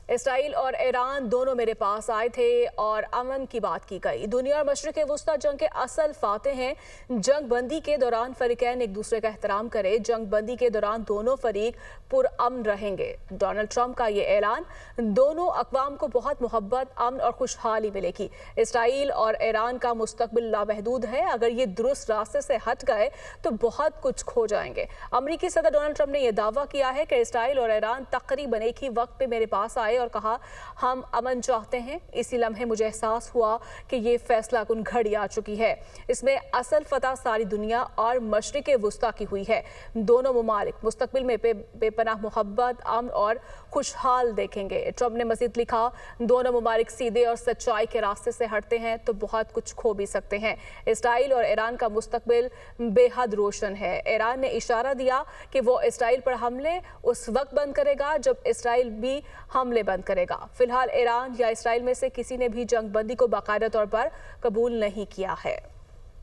اسرائیل اور ایران دونوں میرے پاس آئے تھے اور امن کی بات کی گئی۔ دنیا اور مشرق وسطیٰ جنگ کے اصل فاتح ہیں۔ جنگ بندی کے دوران فریقین ایک دوسرے کا احترام کرے۔ جنگ بندی کے دوران دونوں فریق پرامن رہیں گے۔ ڈونلڈ ٹرمپ کا یہ اعلان، دونوں اقوام کو بہت محبت، امن اور خوشحالی ملے گی۔ اسرائیل اور ایران کا مستقبل لامحدود ہے۔ اگر یہ درست راستے سے ہٹ گئے تو بہت کچھ کھو جائیں گے۔ امریکی صدر ڈونلڈ ٹرمپ نے یہ دعویٰ کیا ہے کہ اسرائیل اور ایران تقریباً ایک ہی وقت پہ میرے پاس آئے اور کہا ہم امن چاہتے ہیں۔ اسی لمحے مجھے احساس ہوا کہ یہ فیصلہ کن گھڑی آ چکی ہے۔ اس میں اصل فتح ساری دنیا اور مشرق وسطیٰ کی ہوئی ہے۔ دونوں ممالک مستقبل میں بے پناہ محبت، امن اور خوشحال دیکھیں گے۔ ٹرمپ نے مزید لکھا، دونوں ممالک سیدھے اور سچائی کے راستے سے ہٹتے ہیں تو بہت کچھ کھو بھی سکتے ہیں۔ اسرائیل اور ایران کا مستقبل بے حد روشن ہے۔ ایران نے اشارہ دیا کہ وہ اسرائیل پر حملے اس وقت بند کرے گا جب اسرائیل بھی حملے بند کرے گا۔ فی الحال ایران یا اسرائیل میں سے کسی نے بھی جنگ بندی کو باقاعدہ طور پر قبول نہیں کیا ہے۔